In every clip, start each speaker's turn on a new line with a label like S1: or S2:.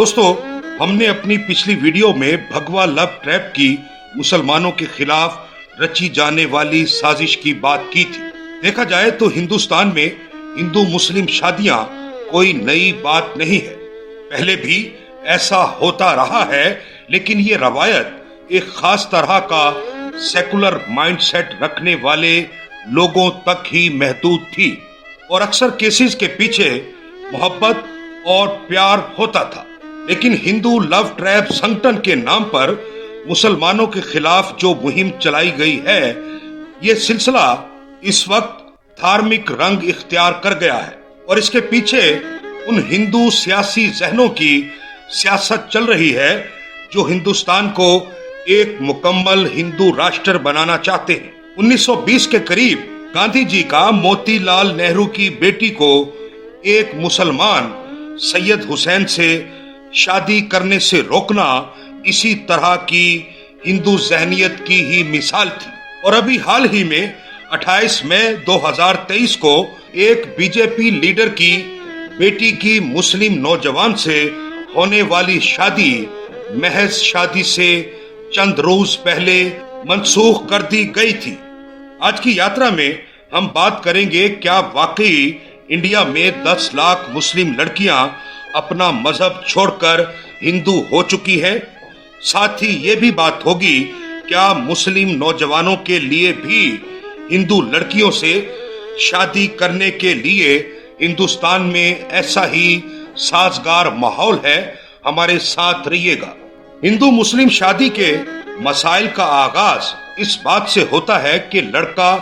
S1: दोस्तों, हमने अपनी पिछली वीडियो में भगवा लव ट्रैप की मुसलमानों के खिलाफ रची जाने वाली साजिश की बात की थी। देखा जाए तो हिंदुस्तान में हिंदू मुस्लिम शादियां कोई नई बात नहीं है, पहले भी ऐसा होता रहा है, लेकिन ये रवायत एक खास तरह का सेकुलर माइंडसेट रखने वाले लोगों तक ही महदूद थी और अक्सर केसेस के पीछे मोहब्बत और प्यार होता था। लेकिन हिंदू लव ट्रैप संगठन के नाम पर मुसलमानों के खिलाफ जो मुहिम चलाई गई है, ये सिलसिला इस वक्त धार्मिक रंग इख्तियार कर गया है और इसके पीछे उन हिंदू सियासी जहनों की सियासत चल रही है जो हिंदुस्तान को एक मुकम्मल हिंदू राष्ट्र बनाना चाहते हैं। 1920 के करीब गांधी जी का मोतीलाल नेहरू की बेटी को एक मुसलमान सैयद हुसैन से शादी करने से रोकना इसी तरह की हिंदू जहनियत की ही मिसाल थी। और अभी हाल ही में 28 मई 2023 को एक बीजेपी लीडर की बेटी की मुस्लिम नौजवान से होने वाली शादी महज शादी से चंद रोज पहले मंसूख कर दी गई थी। आज की यात्रा में हम बात करेंगे, क्या वाकई इंडिया में 10 लाख मुस्लिम लड़कियां अपना मजहब छोड़कर हिंदू हो चुकी है। साथ ही ये भी बात होगी, क्या मुस्लिम नौजवानों के लिए भी हिंदू लड़कियों से शादी करने के लिए हिंदुस्तान में ऐसा ही साजगार माहौल है। हमारे साथ रहिएगा। हिंदू मुस्लिम शादी के मसाइल का आगाज इस बात से होता है कि लड़का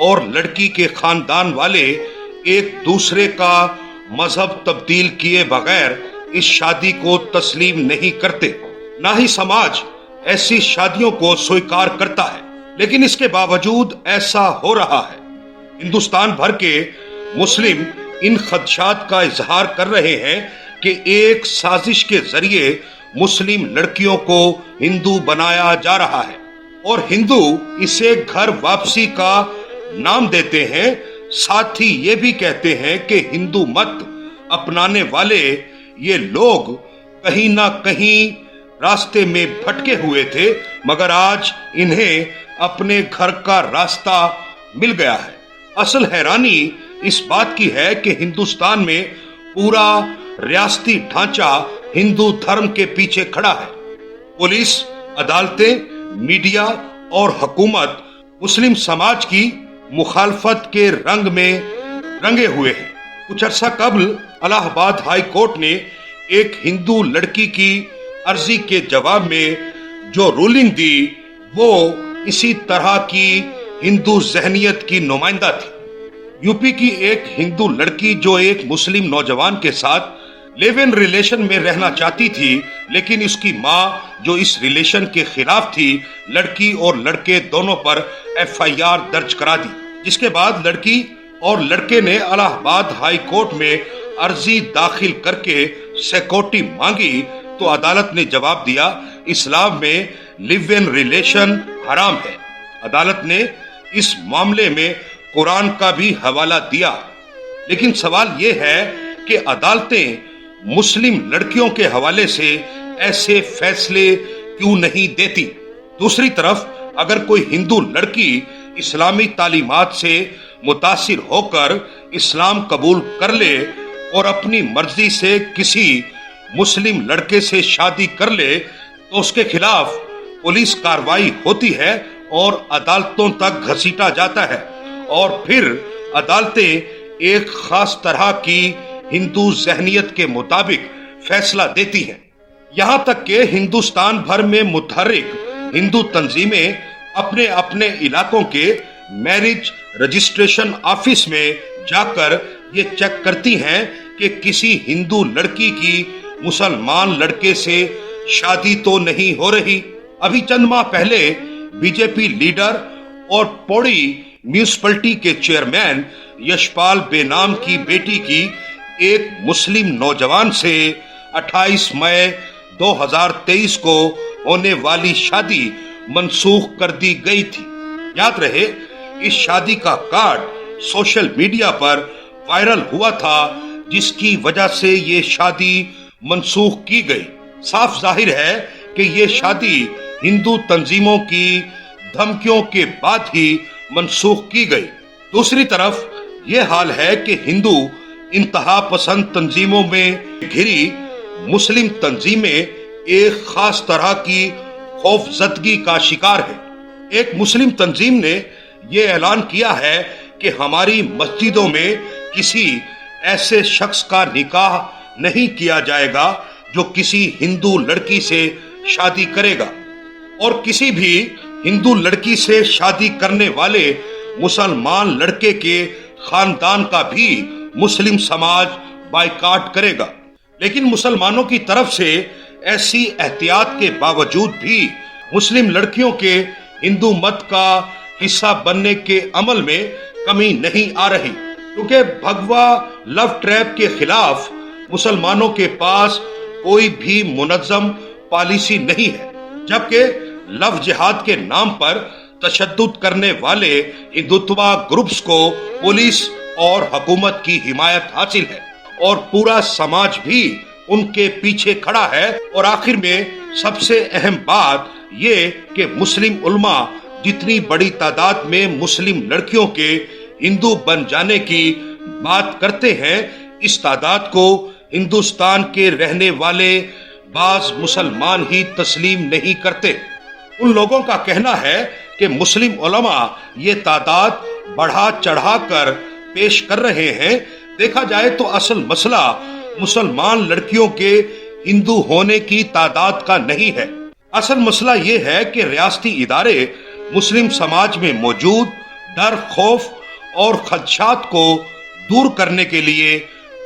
S1: और लड़की के खानदान वाले एक दूसरे का मजहब तब्दील किए बगैर इस शादी को तस्लीम नहीं करते, ना ही समाज ऐसी शादियों को स्वीकार करता है। लेकिन इसके बावजूद ऐसा हो रहा है। हिंदुस्तान भर के मुस्लिम इन खदशात का इजहार कर रहे हैं कि एक साजिश के जरिए मुस्लिम लड़कियों को हिंदू बनाया जा रहा है और हिंदू इसे घर वापसी का नाम देते हैं। साथ ही ये भी कहते हैं कि हिंदू मत अपनाने वाले ये लोग कहीं ना कहीं रास्ते में भटके हुए थे, मगर आज इन्हें अपने घर का रास्ता मिल गया है। असल हैरानी इस बात की है कि हिंदुस्तान में पूरा रियासती ढांचा हिंदू धर्म के पीछे खड़ा है। पुलिस, अदालतें, मीडिया और हुकूमत मुस्लिम समाज की मुखालफत के रंग में रंगे हुए हैं। कुछ अर्सा कबल इलाहाबाद हाई कोर्ट ने एक हिंदू लड़की की अर्जी के जवाब में जो रूलिंग दी, वो इसी तरह की हिंदू जहनियत की नुमाइंदा थी। यूपी की एक हिंदू लड़की जो एक मुस्लिम नौजवान के साथ लिव इन रिलेशन में रहना चाहती थी, लेकिन उसकी माँ जो इस रिलेशन के खिलाफ थी, लड़की और लड़के दोनों पर FIR दर्ज करा दी। जिसके बाद लड़की और लड़के ने इलाहाबाद हाई कोर्ट में अर्जी दाखिल करके सिक्योरिटी मांगी, तो अदालत ने जवाब दिया, इस्लाम में लिव इन रिलेशन हराम है। अदालत ने इस मामले में कुरान का भी हवाला दिया। लेकिन सवाल यह है कि अदालतें मुस्लिम लड़कियों के हवाले से ऐसे फैसले क्यों नहीं देती। दूसरी तरफ अगर कोई हिंदू लड़की इस्लामी तालीमात से मुतासिर होकर इस्लाम कबूल कर ले और अपनी मर्जी से किसी मुस्लिम लड़के से शादी कर ले, तो उसके खिलाफ पुलिस कार्रवाई होती है और अदालतों तक घसीटा जाता है और फिर अदालतें एक खास तरह की हिंदू जहनियत के मुताबिक फैसला देती हैं। यहाँ तक कि हिंदुस्तान भर में मुतहर्रिक हिंदू तंजीमें अपने अपने इलाकों के मैरिज रजिस्ट्रेशन ऑफिस में जाकर ये चेक करती हैं कि किसी हिंदू लड़की की मुसलमान लड़के से शादी तो नहीं हो रही। अभी चंद माह पहले बीजेपी लीडर और पौड़ी म्यूनिसिपैलिटी के चेयरमैन यशपाल बेनाम की बेटी की एक मुस्लिम नौजवान से 28 मई 2023 को होने वाली शादी मंसूख कर दी गई थी। याद रहे, इस शादी का कार्ड सोशल मीडिया पर वायरल हुआ था, जिसकी वजह से ये शादी منسوخ کی گئی۔ صاف ظاہر ہے کہ یہ شادی ہندو تنظیموں کی دھمکیوں کے بعد ہی منسوخ کی گئی۔ دوسری طرف یہ حال ہے کہ ہندو انتہا پسند تنظیموں میں گھری مسلم تنظیمیں ایک خاص طرح کی خوف زدگی کا شکار ہے۔ ایک مسلم تنظیم نے یہ اعلان کیا ہے کہ ہماری مسجدوں میں کسی ایسے شخص کا نکاح نہیں کیا جائے گا جو کسی ہندو لڑکی سے شادی کرے گا، اور کسی بھی ہندو لڑکی سے شادی کرنے والے مسلمان لڑکے کے خاندان کا بھی مسلم سماج بائیکاٹ کرے گا۔ لیکن مسلمانوں کی طرف سے ایسی احتیاط کے باوجود بھی مسلم لڑکیوں کے ہندو مت کا حصہ بننے کے عمل میں کمی نہیں آ رہی، کیونکہ بھگوا لو ٹریپ کے خلاف مسلمانوں کے پاس کوئی بھی منظم پالیسی نہیں ہے، جبکہ لو جہاد کے نام پر تشدد کرنے والے ہندوتوا گروپس کو پولیس اور حکومت کی حمایت حاصل ہے، اور پورا سماج بھی ان کے پیچھے کھڑا ہے۔ اور آخر میں سب سے اہم بات یہ کہ مسلم علماء جتنی بڑی تعداد میں مسلم لڑکیوں کے ہندو بن جانے کی بات کرتے ہیں، اس تعداد کو ہندوستان کے رہنے والے بعض مسلمان ہی تسلیم نہیں کرتے۔ ان لوگوں کا کہنا ہے کہ مسلم علماء یہ تعداد بڑھا چڑھا کر پیش کر رہے ہیں۔ دیکھا جائے تو اصل مسئلہ مسلمان لڑکیوں کے ہندو ہونے کی تعداد کا نہیں ہے، اصل مسئلہ یہ ہے کہ ریاستی ادارے مسلم سماج میں موجود ڈر، خوف اور خدشات کو دور کرنے کے لیے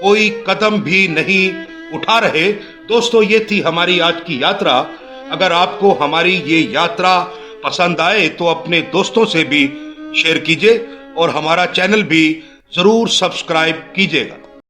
S1: کوئی قدم بھی نہیں اٹھا رہے۔ دوستو، یہ تھی ہماری آج کی یاترا۔ اگر آپ کو ہماری یہ یاترا پسند آئے تو اپنے دوستوں سے بھی شیئر کیجیے اور ہمارا چینل بھی ضرور سبسکرائب کیجیے گا۔